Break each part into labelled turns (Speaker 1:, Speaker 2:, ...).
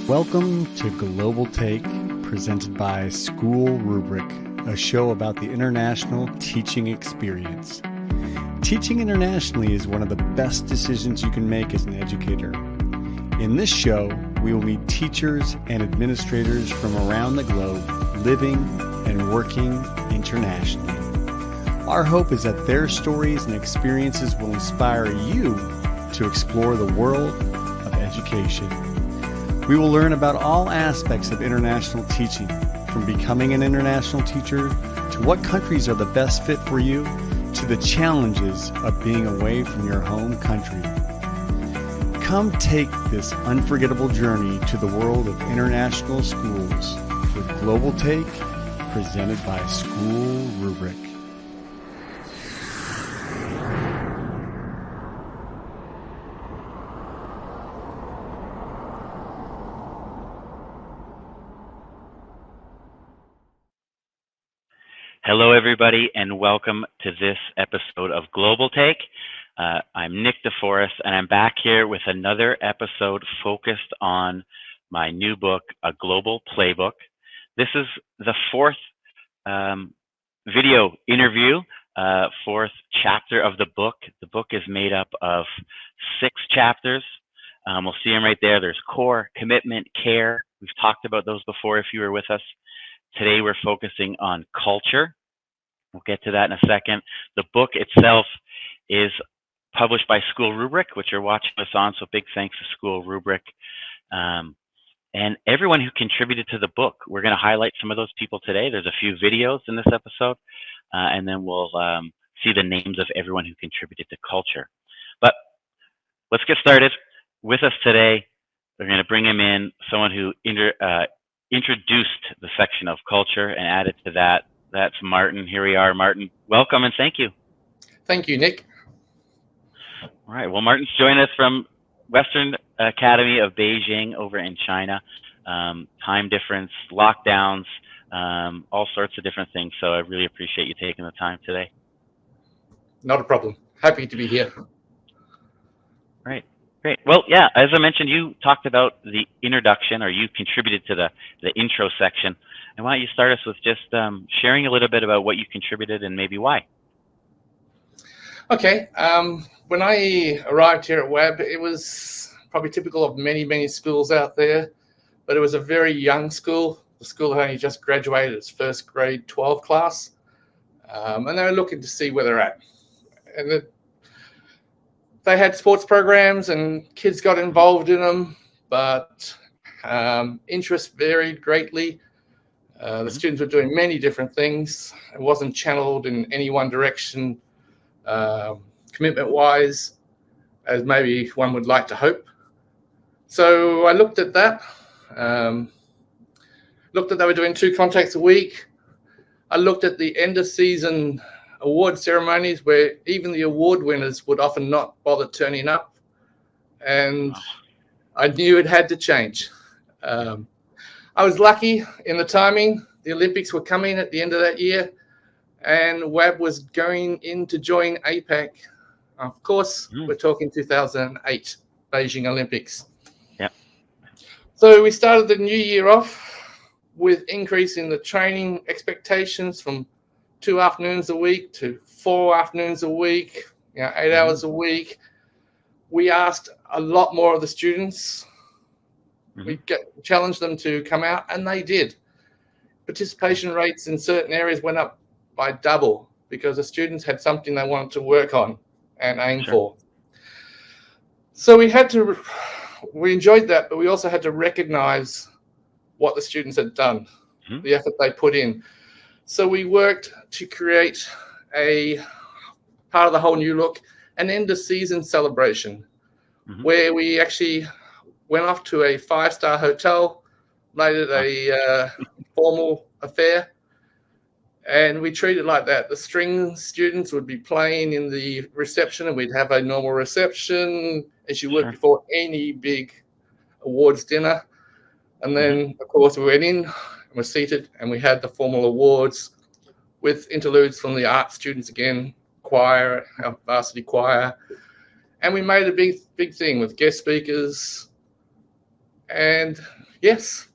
Speaker 1: Welcome to Global Take, presented by SchoolRubric, a show about the international teaching experience. Teaching internationally is one of the best decisions you can make as an educator. In this show, we will meet teachers and administrators from around the globe living and working internationally. Our hope is that their stories and experiences will inspire you to explore the world of education. We will learn about all aspects of international teaching, from becoming an international teacher to what countries are the best fit for you, to the challenges of being away from your home country. Come take this unforgettable journey to the world of international schools with Global Take, presented by SchoolRubric.
Speaker 2: Hello, everybody, and welcome to this episode of Global Take. I'm Nick DeForest, and I'm back here with another episode focused on my new book, A Global Playbook. This is the fourth video interview, fourth chapter of the book. The book is made up of 6 chapters. We'll see them right there. There's core, commitment, care. We've talked about those before if you were with us. Today, we're focusing on culture. We'll get to that in a second. The book itself is published by SchoolRubric, which you're watching us on, so big thanks to SchoolRubric. And everyone who contributed to the book. We're going to highlight some of those people today. There's a few videos in this episode, and then we'll see the names of everyone who contributed to culture. But let's get started. With us today, we're going to bring him in, someone who introduced the section of culture and added to that. That's Martin. Here we are. Martin, welcome and thank you.
Speaker 3: Thank you, Nick.
Speaker 2: All right. Well, Martin's joining us from Western Academy of Beijing over in China. Time difference, lockdowns, all sorts of different things. So I really appreciate you taking the time today.
Speaker 3: Not a problem. Happy to be here.
Speaker 2: Right. Great. Well, yeah, as I mentioned, you talked about the introduction, or you contributed to the intro section. And why don't you start us with just sharing a little bit about what you contributed and maybe why?
Speaker 3: Okay. When I arrived here at WAB, it was probably typical of many, many schools out there, but it was a very young school. The school had only just graduated its first grade 12 class, and they were looking to see where they're at. And they had sports programs and kids got involved in them, but interest varied greatly. The students were doing many different things. It wasn't channeled in any one direction, commitment-wise, as maybe one would like to hope. So I looked at that, looked at they were doing 2 contacts a week. I looked at the end-of-season award ceremonies where even the award winners would often not bother turning up, and I knew it had to change. I was lucky in the timing. The Olympics were coming at the end of that year, and WAB was going in to join APAC. Of course, we're talking 2008 Beijing Olympics.
Speaker 2: Yeah.
Speaker 3: So we started the new year off with increase in the training expectations from 2 afternoons a week to 4 afternoons a week, 8 hours a week. We asked a lot more of the students. We challenged them to come out, and they did. Participation rates in certain areas went up by double because the students had something they wanted to work on and aim for. So we enjoyed that, but we also had to recognize what the students had done, the effort they put in. So we worked to create a part of the whole new look, an end of season celebration, where we actually went off to a 5-star hotel, made it a formal affair, and we treated it like that. The string students would be playing in the reception, and we'd have a normal reception as you would before any big awards dinner. And then, of course, we went in and were seated, and we had the formal awards with interludes from the art students again, choir, our varsity choir. And we made a big thing with guest speakers. And yes,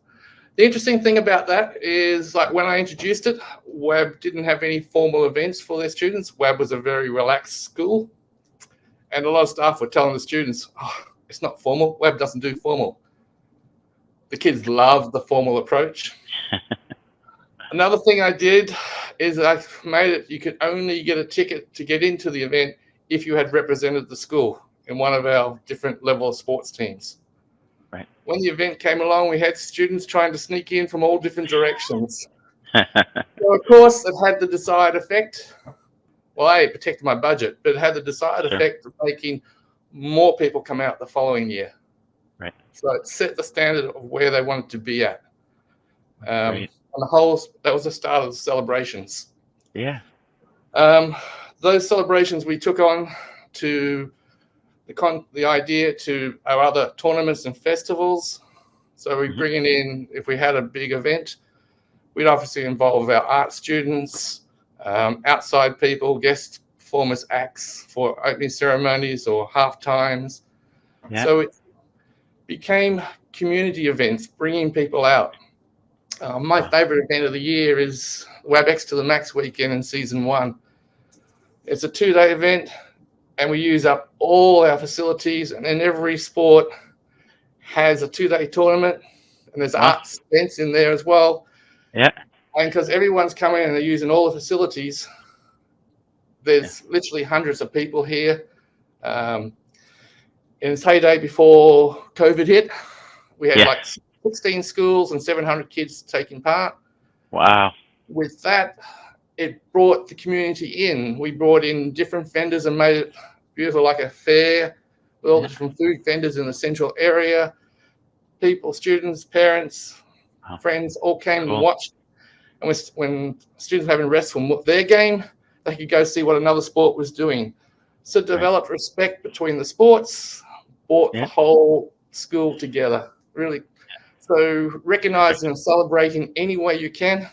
Speaker 3: the interesting thing about that is, like, when I introduced it, WAB didn't have any formal events for their students. WAB was a very relaxed school. And a lot of staff were telling the students, oh, it's not formal. WAB doesn't do formal. The kids love the formal approach. Another thing I did is I made it, you could only get a ticket to get into the event if you had represented the school in one of our different level of sports teams.
Speaker 2: Right.
Speaker 3: When the event came along, we had students trying to sneak in from all different directions. So, of course, it had the desired effect. Well, it protected my budget, but it had the desired effect of making more people come out the following year.
Speaker 2: Right.
Speaker 3: So it set the standard of where they wanted to be at. On the whole, that was the start of the celebrations.
Speaker 2: Yeah.
Speaker 3: Those celebrations we took on to the idea to our other tournaments and festivals. So we bring in, if we had a big event, we'd obviously involve our art students, outside people, guest performers, acts for opening ceremonies or half times.
Speaker 2: Yeah.
Speaker 3: So it became community events, bringing people out. My favorite event of the year is WABX to the Max weekend in season 1. It's a 2-day event, and we use up all our facilities, and then every sport has a 2-day tournament, and there's art events in there as well.
Speaker 2: Yeah.
Speaker 3: And because everyone's coming and they're using all the facilities, there's literally hundreds of people here. In its heyday before COVID hit, we had like 16 schools and 700 kids taking part.
Speaker 2: Wow.
Speaker 3: With that, it brought the community in. We brought in different vendors and made it beautiful, like a fair with all the different food vendors in the central area. People, students, parents, friends all came and watched. And when students were having rest from their game, they could go see what another sport was doing. So developed respect between the sports, brought the whole school together, really. So recognizing and celebrating any way you can,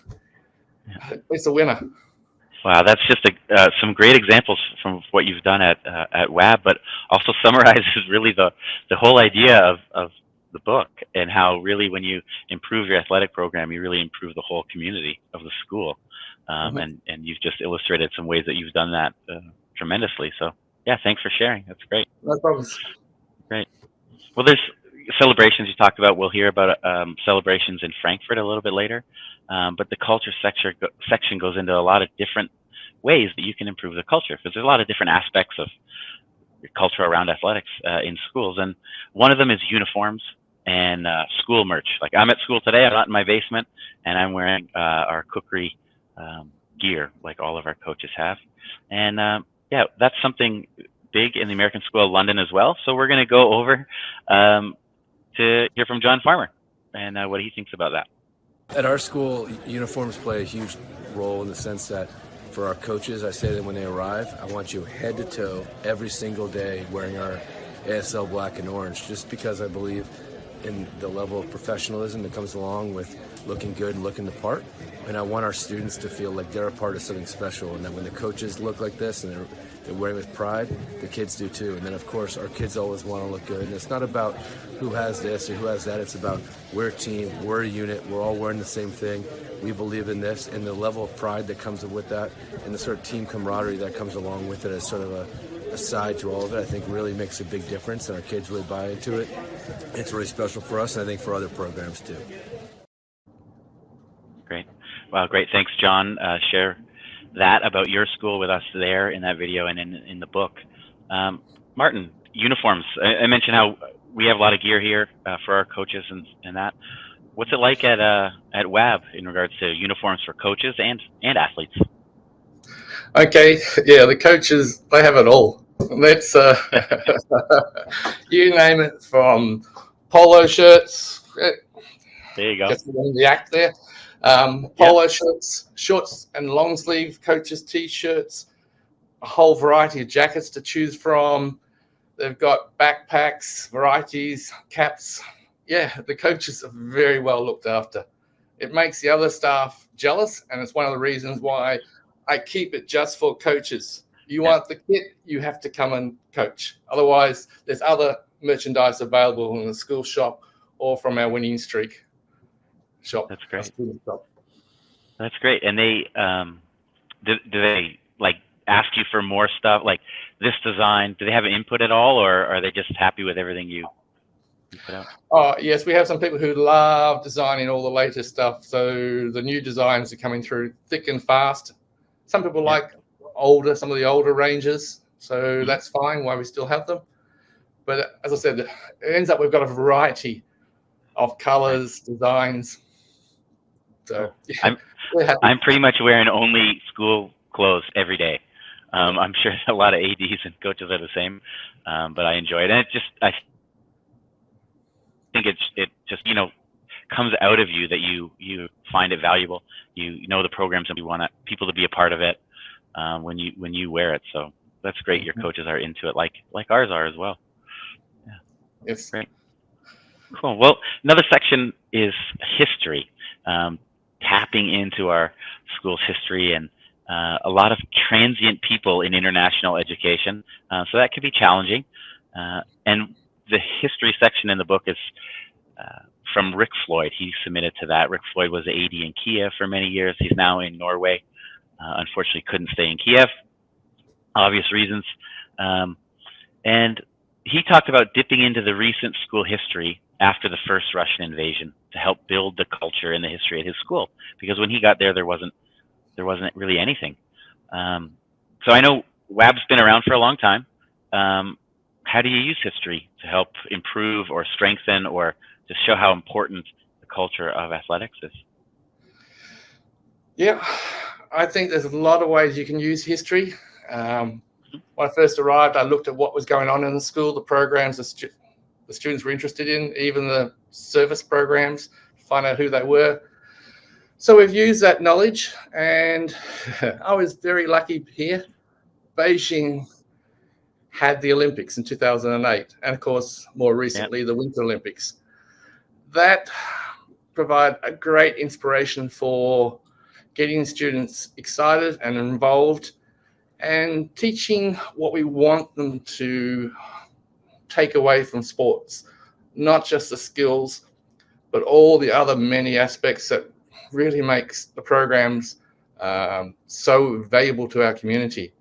Speaker 3: it's a winner.
Speaker 2: Wow, that's just some great examples from what you've done at WAB, but also summarizes really the whole idea of the book, and how really when you improve your athletic program, you really improve the whole community of the school. And you've just illustrated some ways that you've done that tremendously. So yeah, thanks for sharing. That's great.
Speaker 3: No problems.
Speaker 2: Great. Well, there's celebrations you talked about. We'll hear about celebrations in Frankfurt a little bit later. But the culture section goes into a lot of different ways that you can improve the culture, because there's a lot of different aspects of your culture around athletics in schools. And one of them is uniforms and school merch. Like, I'm at school today, I'm not in my basement, and I'm wearing our cookery gear like all of our coaches have. And yeah, that's something big in the American School of London as well. So we're going to go over to hear from John Farmer and what he thinks about that.
Speaker 4: At our school, uniforms play a huge role in the sense that for our coaches, I say that when they arrive, I want you head to toe every single day wearing our ASL black and orange, just because I believe in the level of professionalism that comes along with looking good and looking the part. And I want our students to feel like they're a part of something special, and that when the coaches look like this and they're wearing with pride, the kids do too. And then, of course, our kids always want to look good. And it's not about who has this or who has that. It's about we're a team, we're a unit, we're all wearing the same thing. We believe in this, and the level of pride that comes with that, and the sort of team camaraderie that comes along with it as sort of a side to all of it, I think really makes a big difference, and our kids really buy into it. It's really special for us, and I think for other programs too.
Speaker 2: Great. Well, great. Thanks, John. Share that about your school with us there in that video and in the book. Martin, uniforms. I mentioned how we have a lot of gear here for our coaches and that. What's it like at WAB in regards to uniforms for coaches and athletes?
Speaker 3: Okay, yeah, the coaches, they have it all. That's you name it, from polo shirts.
Speaker 2: There you go.
Speaker 3: Just the act there. Polo shirts, shorts and long sleeve coaches t-shirts, a whole variety of jackets to choose from. They've got backpacks, varieties, caps. Yeah, the coaches are very well looked after. It makes the other staff jealous, and it's one of the reasons why I keep it just for coaches. You want the kit, you have to come and coach. Otherwise, there's other merchandise available in the school shop or from our winning streak shop.
Speaker 2: That's great.
Speaker 3: our student shop.
Speaker 2: That's great. And they do they like ask you for more stuff like this design? Do they have input at all, or are they just happy with everything you put out?
Speaker 3: Oh, yes, we have some people who love designing all the latest stuff. So the new designs are coming through thick and fast. Some people like some of the older ranges. So that's fine while we still have them. But as I said, it ends up we've got a variety of colors, designs. So
Speaker 2: I'm pretty much wearing only school clothes every day. I'm sure a lot of ADs and coaches are the same, but I enjoy it. And I think it just comes out of you that you find it valuable. You know the programs and you want people to be a part of it when you wear it. So that's great. Your coaches are into it, like ours are as well. Yeah,
Speaker 3: it's
Speaker 2: great. Cool. Well, another section is history, tapping into our school's history and a lot of transient people in international education. So that could be challenging. And the history section in the book is from Rick Floyd. He submitted to that. Rick Floyd was the AD in Kiev for many years. He's now in Norway. Unfortunately, couldn't stay in Kiev, obvious reasons. And he talked about dipping into the recent school history after the first Russian invasion to help build the culture and the history at his school. Because when he got there, there wasn't really anything. So I know WAB's been around for a long time. How do you use history to help improve or strengthen or just show how important the culture of athletics is?
Speaker 3: Yeah, I think there's a lot of ways you can use history. When I first arrived, I looked at what was going on in the school, the programs the students were interested in, even the service programs, to find out who they were. So we've used that knowledge, and I was very lucky here. Beijing had the Olympics in 2008, and of course, more recently, the Winter Olympics. That provide a great inspiration for getting students excited and involved and teaching what we want them to take away from sports, not just the skills, but all the other many aspects that really makes the programs so valuable to our community.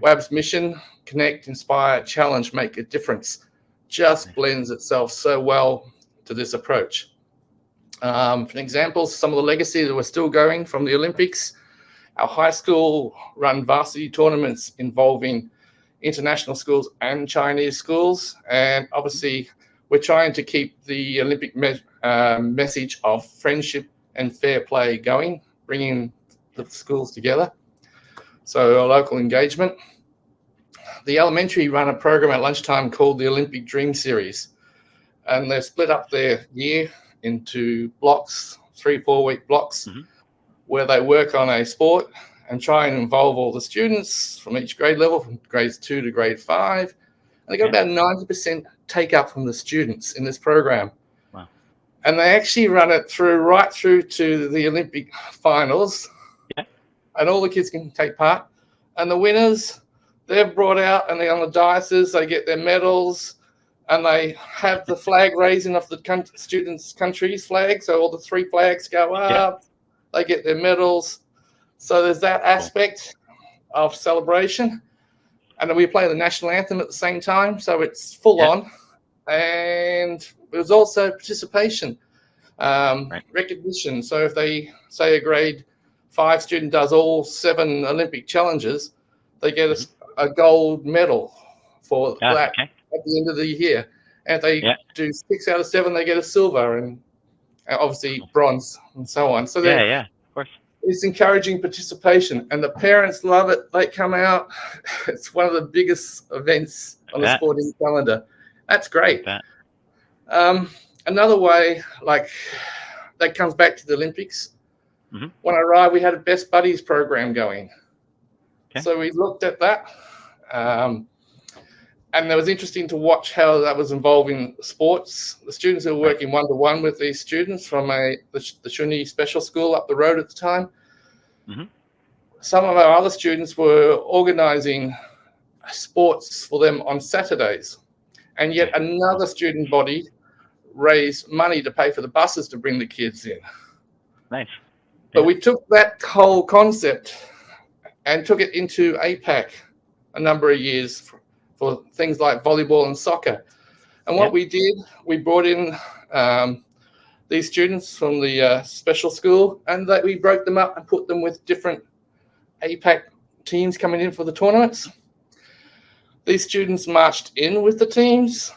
Speaker 3: WAB's mission, connect, inspire, challenge, make a difference, just blends itself so well to this approach. For an example, some of the legacy that we're still going from the Olympics, our high school run varsity tournaments involving international schools and Chinese schools. And obviously, we're trying to keep the Olympic message of friendship and fair play going, bringing the schools together. So a local engagement. The elementary run a program at lunchtime called the Olympic Dream Series. And they've split up their year into blocks, 3-4 week blocks, where they work on a sport and try and involve all the students from each grade level, from grades 2 to grade 5. And they got about 90% take up from the students in this program.
Speaker 2: Wow.
Speaker 3: And they actually run it right through to the Olympic finals.
Speaker 2: Yeah.
Speaker 3: And all the kids can take part. And the winners, they're brought out and they're on the daises, they get their medals, and they have the flag raising of the students' country's flag. So all the 3 flags go up, they get their medals. So there's that aspect of celebration. And then we play the national anthem at the same time. So it's full on. And there's also participation, recognition. So if they say a grade 5 student does all 7 Olympic challenges, they get a gold medal for that at the end of the year. And if they do 6 out of 7, they get a silver and obviously bronze and so on. So
Speaker 2: of course.
Speaker 3: It's encouraging participation, and the parents love it. They come out. It's one of the biggest events on the sporting calendar. That's great. Another way, like that comes back to the Olympics. When I arrived, we had a Best Buddies program going. So we looked at that. And it was interesting to watch how that was involving sports. The students who were working one-to-one with these students from the Shuni Special School up the road at the time. Some of our other students were organising sports for them on Saturdays. And yet another student body raise money to pay for the buses to bring the kids in.
Speaker 2: Nice.
Speaker 3: But
Speaker 2: Yeah.
Speaker 3: we took that whole concept and took it into APAC a number of years for things like volleyball and soccer. And what we did, we brought in these students from the special school, and we broke them up and put them with different APAC teams coming in for the tournaments. These students marched in with the teams.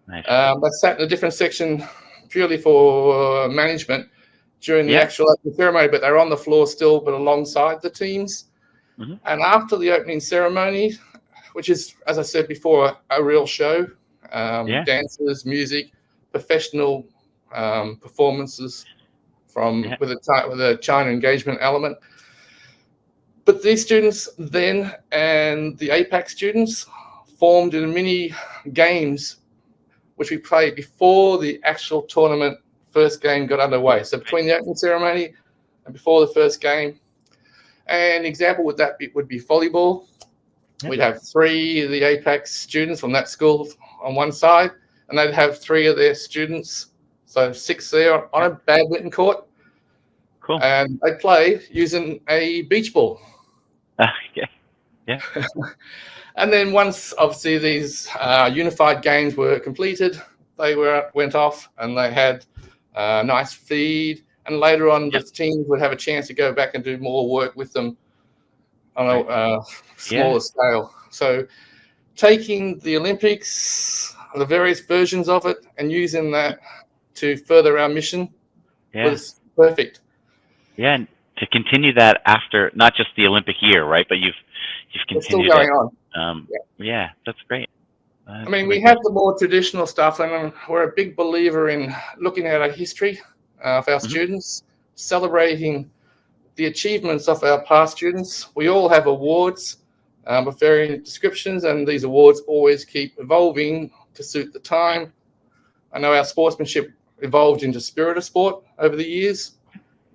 Speaker 2: Nice.
Speaker 3: They sat in a different section purely for management during the actual opening ceremony, but they're on the floor still, but alongside the teams.
Speaker 2: Mm-hmm.
Speaker 3: And after the opening ceremony, which is, as I said before, a real show, dancers, music, professional performances with a China engagement element. But these students then and the APAC students formed in mini games, which we played before the actual tournament first game got underway. So between the opening ceremony and before the first game. An example would be volleyball. Yep. We'd have 3 of the APAC students from that school on one side, and they'd have 3 of their students, so 6 there on a badminton court.
Speaker 2: Cool.
Speaker 3: And they play using a beach ball.
Speaker 2: Okay. Yeah.
Speaker 3: And then once, obviously, these unified games were completed, they went off and they had a nice feed. And later on, the teams would have a chance to go back and do more work with them on a smaller scale. So taking the Olympics, the various versions of it, and using that to further our mission was perfect.
Speaker 2: Yeah, and to continue that after not just the Olympic year, right? But you've continued
Speaker 3: it's still going on.
Speaker 2: Yeah, that's great.
Speaker 3: I mean, we have the more traditional stuff, and we're a big believer in looking at our history of our students, celebrating the achievements of our past students. We all have awards of varying descriptions, and these awards always keep evolving to suit the time. I know our sportsmanship evolved into spirit of sport over the years.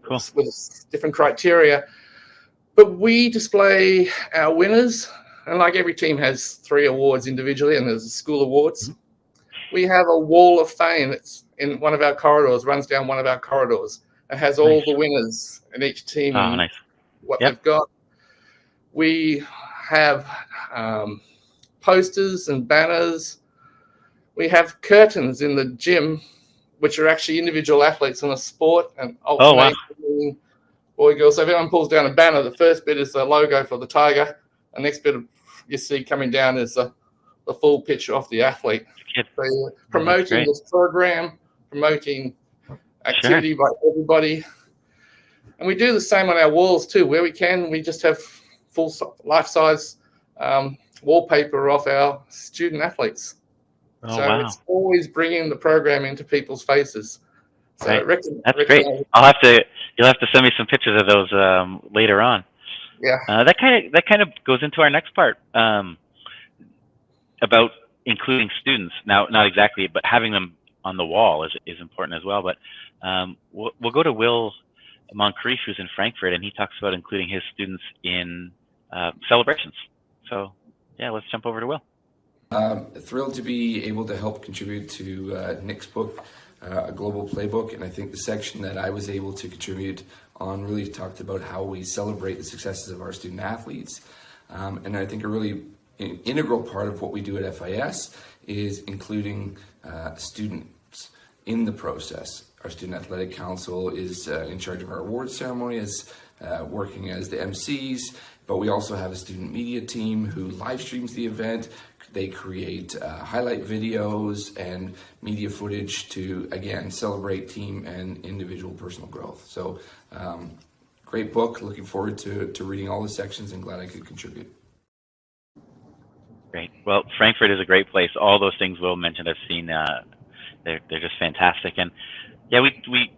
Speaker 2: Cool.
Speaker 3: With different criteria. But we display our winners, and like every team has 3 awards individually, and there's the school awards. We have a wall of fame that's in one of our corridors, runs down one of our corridors. It has all the winners in each team and what they've got. We have posters and banners. We have curtains in the gym, which are actually individual athletes in a sport and alternating boy, girl. So if everyone pulls down a banner, the first bit is the logo for the tiger. The next bit you see coming down is the full picture of the athlete. So you're promoting this program, promoting activity by everybody. And we do the same on our walls too. Where we can, we just have full life-size wallpaper of our student athletes. It's always bringing the program into people's faces. So
Speaker 2: that's great. You'll have to send me some pictures of those later on.
Speaker 3: Yeah.
Speaker 2: That kind of goes into our next part about including students. Now, not exactly, but having them on the wall is important as well. But we'll go to Will Moncrief, who's in Frankfurt, and he talks about including his students in celebrations. So, let's jump over to Will.
Speaker 4: Thrilled to be able to help contribute to Nick's book, A Global Playbook, and I think the section that I was able to contribute on really talked about how we celebrate the successes of our student athletes. And I think a really integral part of what we do at FIS is including students in the process. Our Student Athletic Council is in charge of our awards ceremony, as working as the MCs, but we also have a student media team who live streams the event. They create highlight videos and media footage to, again, celebrate team and individual personal growth. So great book. Looking forward to reading all the sections and glad I could contribute.
Speaker 2: Great. Well, Frankfurt is a great place. All those things Will mentioned, I've seen. They're just fantastic. And we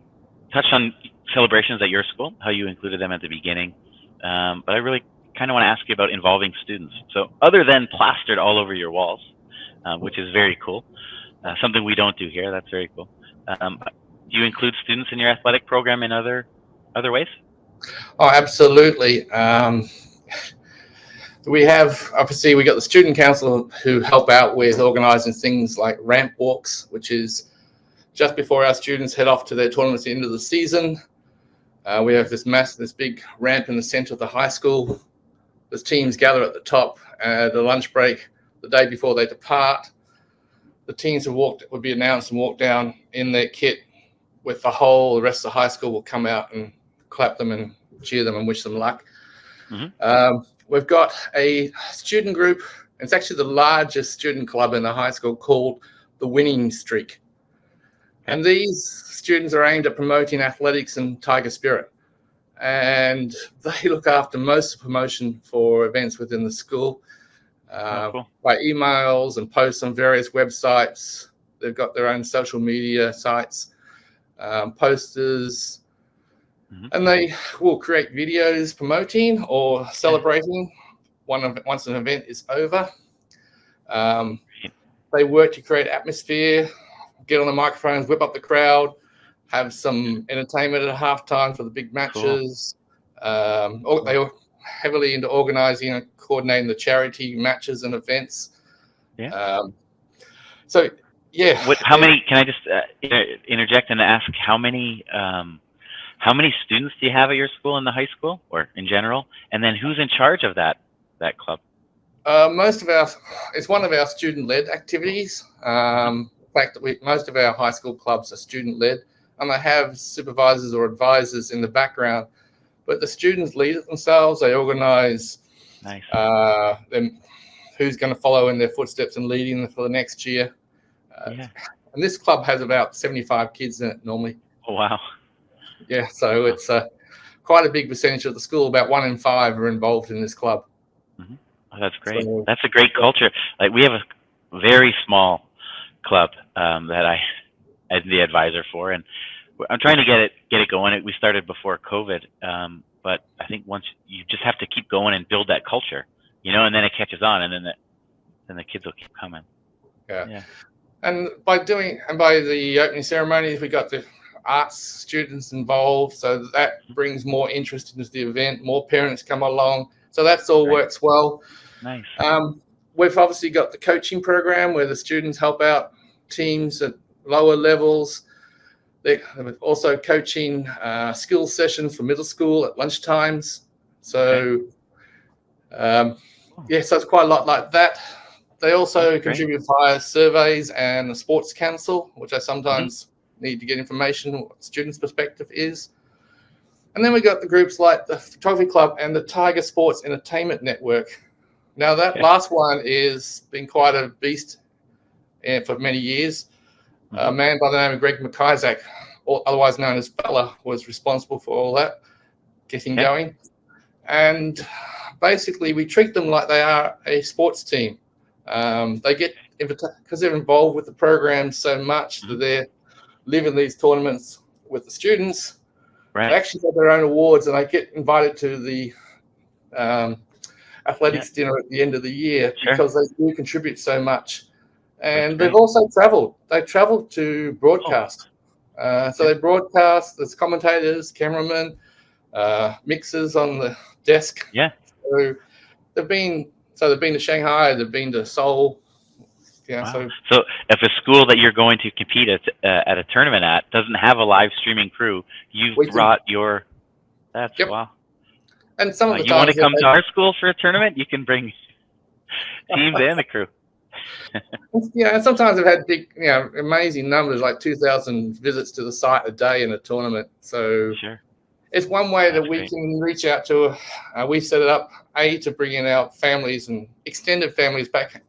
Speaker 2: touched on celebrations at your school, how you included them at the beginning. But I really kind of want to ask you about involving students. So other than plastered all over your walls, which is very cool, something we don't do here, that's very cool. Do you include students in your athletic program in other ways?
Speaker 3: Oh, absolutely. We have, obviously, we got the student council who help out with organizing things like ramp walks, which is just before our students head off to their tournaments at the end of the season. We have this big ramp in the center of the high school. The teams gather at the top at the lunch break the day before they depart. The teams would be announced and walk down in their kit with the rest of the high school will come out and clap them and cheer them and wish them luck. We've got a student group. It's actually the largest student club in the high school, called the Winning Streak. And these students are aimed at promoting athletics and tiger spirit. And they look after most of the promotion for events within the school by emails and posts on various websites. They've got their own social media sites, posters, and they will create videos promoting or celebrating once an event is over. They work to create atmosphere, get on the microphones, whip up the crowd, have some entertainment at halftime for the big matches. They are heavily into organizing and coordinating the charity matches and events.
Speaker 2: How many? Can I just interject and ask how many students do you have at your school in the high school or in general? And then who's in charge of that club?
Speaker 3: It's one of our student-led activities. In fact, most of our high school clubs are student-led, and they have supervisors or advisors in the background. But the students lead it themselves. They organise who's going to follow in their footsteps and leading them for the next year. And this club has about 75 kids in it normally.
Speaker 2: Oh, wow.
Speaker 3: Yeah, so it's quite a big percentage of the school. About 1 in 5 are involved in this club.
Speaker 2: Oh, that's great. That's a great culture. Like, we have a very small club that I am the advisor for, and I'm trying to get it going. We started before COVID, but I think once you just have to keep going and build that culture, and then it catches on, and then the kids will keep coming. Yeah.
Speaker 3: And by the opening ceremonies, we got the arts students involved, so that brings more interest into the event. More parents come along, so that's all works well.
Speaker 2: Nice.
Speaker 3: We've obviously got the coaching program where the students help out teams at lower levels. They're also coaching skills sessions for middle school at lunchtimes. So, so it's quite a lot like that. They also contribute via surveys and the sports council, which I sometimes need to get information on what the students' perspective is. And then we got the groups like the Photography Club and the Tiger Sports Entertainment Network. Now, that last one is been quite a beast for many years. A man by the name of Greg McIsaac, otherwise known as Fella, was responsible for all that, getting going. And basically, we treat them like they are a sports team. They get, because they're involved with the program so much, that they're living these tournaments with the students. They actually have their own awards, and they get invited to the athletics dinner at the end of the year because they do contribute so much. And they've also traveled. They traveled to broadcast. So they broadcast. There's commentators, cameramen, mixers on the desk. So they've been to Shanghai. They've been to Seoul.
Speaker 2: So if a school that you're going to compete at a tournament at doesn't have a live streaming crew, you've brought your. That's wow.
Speaker 3: And some of the
Speaker 2: you want to come to our school for a tournament? You can bring teams and the crew.
Speaker 3: And sometimes I've had big, amazing numbers, like 2,000 visits to the site a day in a tournament. So it's one way that we can reach out to. We set it up to bring in our families and extended families back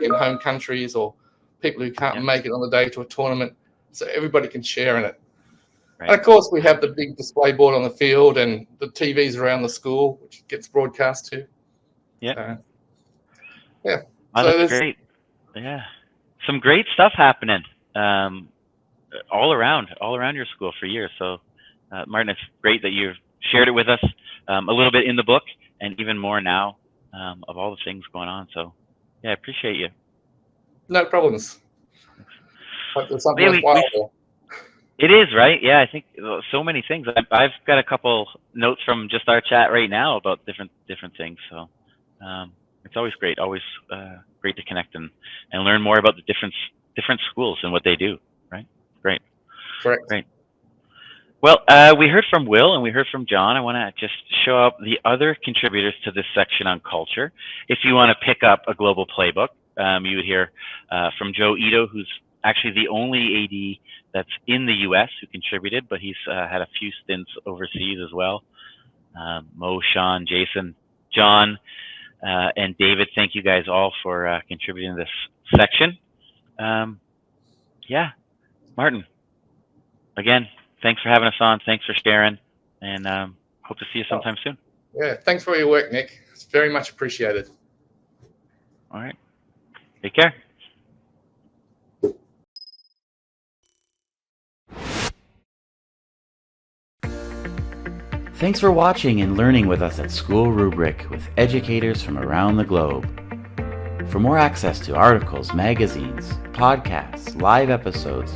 Speaker 3: in home countries, or people who can't make it on the day to a tournament, so everybody can share in it. And of course, we have the big display board on the field and the TVs around the school, which gets broadcast to.
Speaker 2: Oh, that's great. Yeah, some great stuff happening all around your school for years. So, Martin, it's great that you've shared it with us a little bit in the book, and even more now of all the things going on. So, I appreciate you.
Speaker 3: No problems. Hope there's something worthwhile.
Speaker 2: It is, right? Yeah, I think so many things. I've got a couple notes from just our chat right now about different things. So it's always great to connect and learn more about the different schools and what they do, right? Great.
Speaker 3: Correct.
Speaker 2: Great. Well, we heard from Will and we heard from John. I want to just show up the other contributors to this section on culture. If you want to pick up a Global Playbook, you would hear from Joe Ito, who's actually the only AD that's in the U.S. who contributed, but he's had a few stints overseas as well. Mo, Sean, Jason, John, and David, thank you guys all for contributing to this section. Yeah, Martin, again, thanks for having us on. Thanks for sharing, and hope to see you sometime soon.
Speaker 3: Yeah, thanks for your work, Nick. It's very much appreciated.
Speaker 2: All right. Take care.
Speaker 5: Thanks for watching and learning with us at SchoolRubric with educators from around the globe. For more access to articles, magazines, podcasts, live episodes,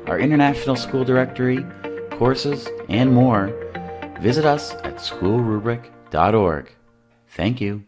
Speaker 5: our international school directory, courses, and more, visit us at schoolrubric.org. Thank you.